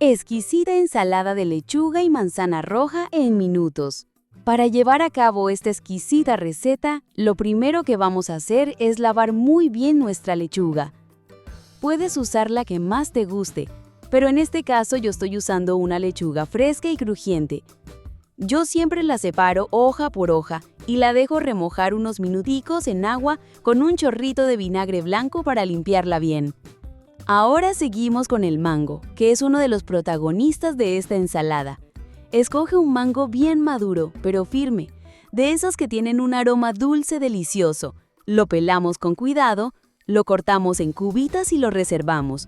Exquisita ensalada de lechuga y manzana roja en minutos. Para llevar a cabo esta exquisita receta, lo primero que vamos a hacer es lavar muy bien nuestra lechuga. Puedes usar la que más te guste, pero en este caso yo estoy usando una lechuga fresca y crujiente. Yo siempre la separo hoja por hoja y la dejo remojar unos minuticos en agua con un chorrito de vinagre blanco para limpiarla bien. Ahora seguimos con el mango, que es uno de los protagonistas de esta ensalada. Escoge un mango bien maduro, pero firme, de esos que tienen un aroma dulce delicioso. Lo pelamos con cuidado, lo cortamos en cubitas y lo reservamos.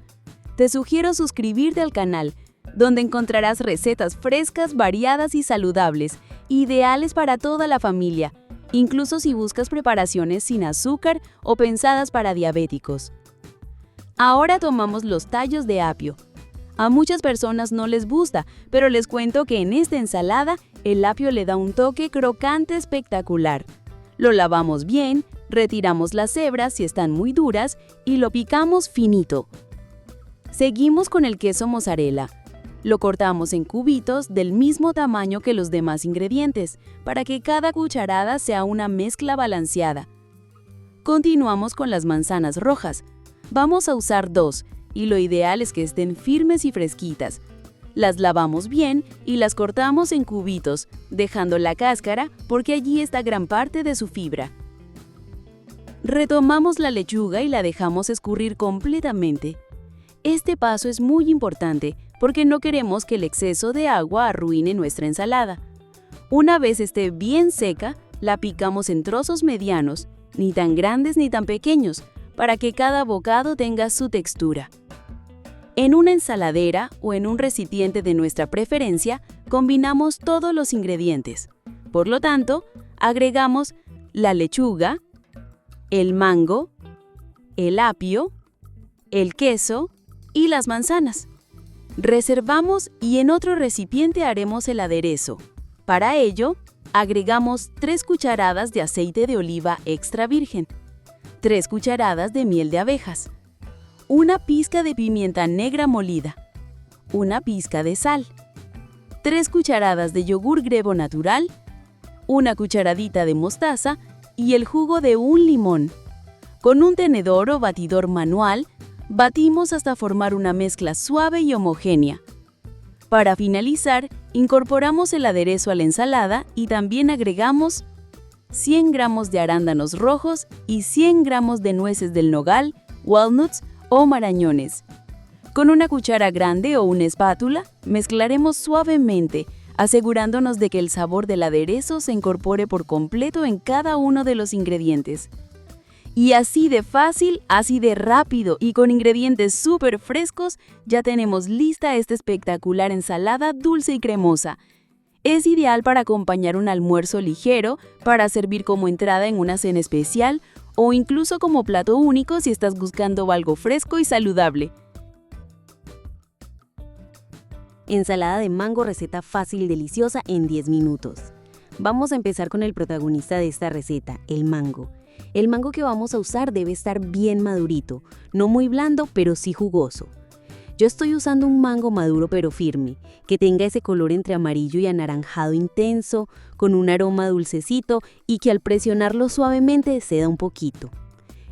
Te sugiero suscribirte al canal, donde encontrarás recetas frescas, variadas y saludables, ideales para toda la familia, incluso si buscas preparaciones sin azúcar o pensadas para diabéticos. Ahora tomamos los tallos de apio. A muchas personas no les gusta, pero les cuento que en esta ensalada el apio le da un toque crocante espectacular. Lo lavamos bien, retiramos las hebras si están muy duras y lo picamos finito. Seguimos con el queso mozzarella. Lo cortamos en cubitos del mismo tamaño que los demás ingredientes, para que cada cucharada sea una mezcla balanceada. Continuamos con las manzanas rojas. Vamos a usar 2, y lo ideal es que estén firmes y fresquitas. Las lavamos bien y las cortamos en cubitos, dejando la cáscara porque allí está gran parte de su fibra. Retomamos la lechuga y la dejamos escurrir completamente. Este paso es muy importante porque no queremos que el exceso de agua arruine nuestra ensalada. Una vez esté bien seca, la picamos en trozos medianos, ni tan grandes ni tan pequeños, para que cada bocado tenga su textura. En una ensaladera o en un recipiente de nuestra preferencia, combinamos todos los ingredientes. Por lo tanto, agregamos la lechuga, el mango, el apio, el queso y las manzanas. Reservamos y en otro recipiente haremos el aderezo. Para ello, agregamos 3 cucharadas de aceite de oliva extra virgen, 3 cucharadas de miel de abejas, una pizca de pimienta negra molida, una pizca de sal, 3 cucharadas de yogur Grebo natural, una cucharadita de mostaza y el jugo de un limón. Con un tenedor o batidor manual, batimos hasta formar una mezcla suave y homogénea. Para finalizar, incorporamos el aderezo a la ensalada y también agregamos 100 gramos de arándanos rojos y 100 gramos de nueces del nogal, walnuts o marañones. Con una cuchara grande o una espátula, mezclaremos suavemente, asegurándonos de que el sabor del aderezo se incorpore por completo en cada uno de los ingredientes. Y así de fácil, así de rápido y con ingredientes súper frescos, ya tenemos lista esta espectacular ensalada dulce y cremosa. Es ideal para acompañar un almuerzo ligero, para servir como entrada en una cena especial o incluso como plato único si estás buscando algo fresco y saludable. Ensalada de mango, receta fácil y deliciosa en 10 minutos. Vamos a empezar con el protagonista de esta receta, el mango. El mango que vamos a usar debe estar bien madurito, no muy blando, pero sí jugoso. Yo estoy usando un mango maduro pero firme, que tenga ese color entre amarillo y anaranjado intenso, con un aroma dulcecito y que al presionarlo suavemente ceda un poquito.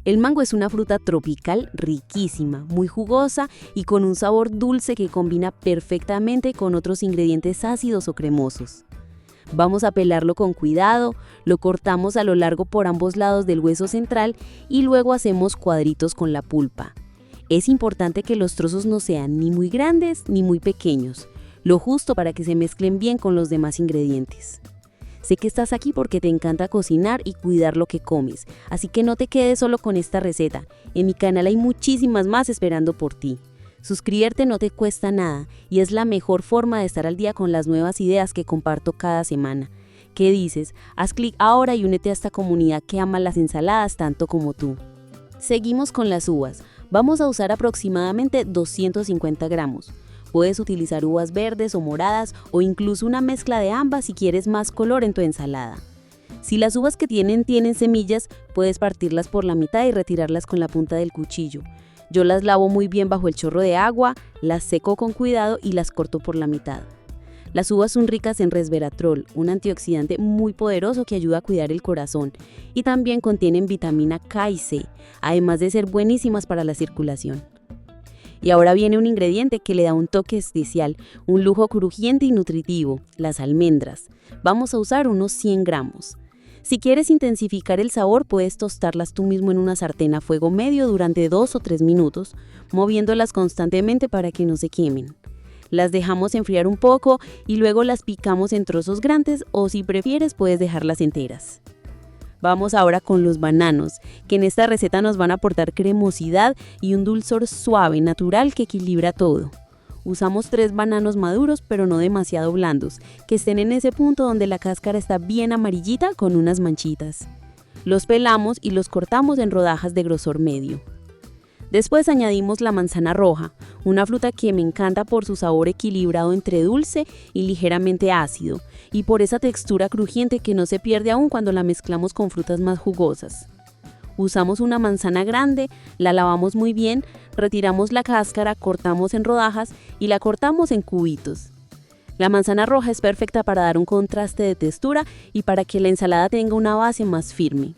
El mango es una fruta tropical riquísima, muy jugosa y con un sabor dulce que combina perfectamente con otros ingredientes ácidos o cremosos. Vamos a pelarlo con cuidado, lo cortamos a lo largo por ambos lados del hueso central y luego hacemos cuadritos con la pulpa. Es importante que los trozos no sean ni muy grandes ni muy pequeños, lo justo para que se mezclen bien con los demás ingredientes. Sé que estás aquí porque te encanta cocinar y cuidar lo que comes, así que no te quedes solo con esta receta. En mi canal hay muchísimas más esperando por ti. Suscribirte no te cuesta nada y es la mejor forma de estar al día con las nuevas ideas que comparto cada semana. ¿Qué dices? Haz clic ahora y únete a esta comunidad que ama las ensaladas tanto como tú. Seguimos con las uvas. Vamos a usar aproximadamente 250 gramos. Puedes utilizar uvas verdes o moradas o incluso una mezcla de ambas si quieres más color en tu ensalada. Si las uvas que tienen semillas, puedes partirlas por la mitad y retirarlas con la punta del cuchillo. Yo las lavo muy bien bajo el chorro de agua, las seco con cuidado y las corto por la mitad. Las uvas son ricas en resveratrol, un antioxidante muy poderoso que ayuda a cuidar el corazón, y también contienen vitamina K y C, además de ser buenísimas para la circulación. Y ahora viene un ingrediente que le da un toque especial, un lujo crujiente y nutritivo, las almendras. Vamos a usar unos 100 gramos. Si quieres intensificar el sabor, puedes tostarlas tú mismo en una sartén a fuego medio durante 2 o 3 minutos, moviéndolas constantemente para que no se quemen. Las dejamos enfriar un poco y luego las picamos en trozos grandes o si prefieres puedes dejarlas enteras. Vamos ahora con los bananos, que en esta receta nos van a aportar cremosidad y un dulzor suave, natural que equilibra todo. Usamos 3 bananos maduros pero no demasiado blandos, que estén en ese punto donde la cáscara está bien amarillita con unas manchitas. Los pelamos y los cortamos en rodajas de grosor medio. Después añadimos la manzana roja, una fruta que me encanta por su sabor equilibrado entre dulce y ligeramente ácido, y por esa textura crujiente que no se pierde aún cuando la mezclamos con frutas más jugosas. Usamos una manzana grande, la lavamos muy bien, retiramos la cáscara, cortamos en rodajas y la cortamos en cubitos. La manzana roja es perfecta para dar un contraste de textura y para que la ensalada tenga una base más firme.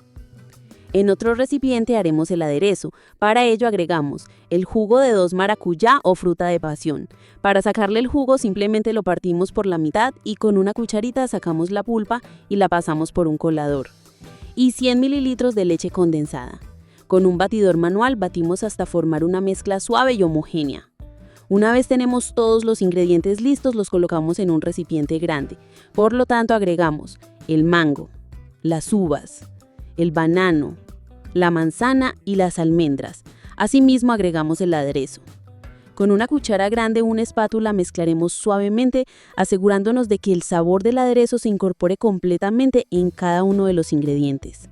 En otro recipiente haremos el aderezo. Para ello agregamos el jugo de 2 maracuyá o fruta de pasión. Para sacarle el jugo simplemente lo partimos por la mitad y con una cucharita sacamos la pulpa y la pasamos por un colador. Y 100 mililitros de leche condensada. Con un batidor manual batimos hasta formar una mezcla suave y homogénea. Una vez tenemos todos los ingredientes listos, los colocamos en un recipiente grande. Por lo tanto agregamos el mango, las uvas, el banano, la manzana y las almendras. Asimismo agregamos el aderezo. Con una cuchara grande o una espátula mezclaremos suavemente, asegurándonos de que el sabor del aderezo se incorpore completamente en cada uno de los ingredientes.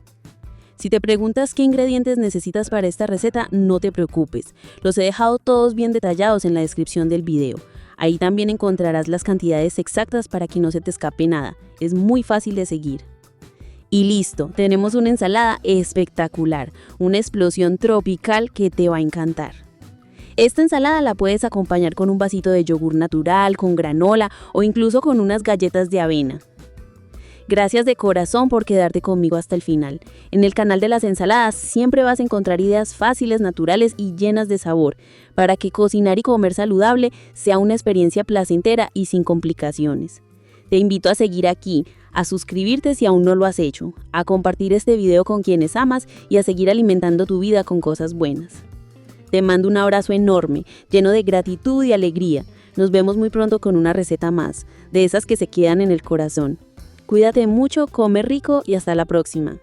Si te preguntas qué ingredientes necesitas para esta receta, no te preocupes. Los he dejado todos bien detallados en la descripción del video. Ahí también encontrarás las cantidades exactas para que no se te escape nada. Es muy fácil de seguir. Y listo, tenemos una ensalada espectacular, una explosión tropical que te va a encantar. Esta ensalada la puedes acompañar con un vasito de yogur natural, con granola o incluso con unas galletas de avena. Gracias de corazón por quedarte conmigo hasta el final. En el canal de las ensaladas siempre vas a encontrar ideas fáciles, naturales y llenas de sabor, para que cocinar y comer saludable sea una experiencia placentera y sin complicaciones. Te invito a seguir aquí, a suscribirte si aún no lo has hecho, a compartir este video con quienes amas y a seguir alimentando tu vida con cosas buenas. Te mando un abrazo enorme, lleno de gratitud y alegría. Nos vemos muy pronto con una receta más, de esas que se quedan en el corazón. Cuídate mucho, come rico y hasta la próxima.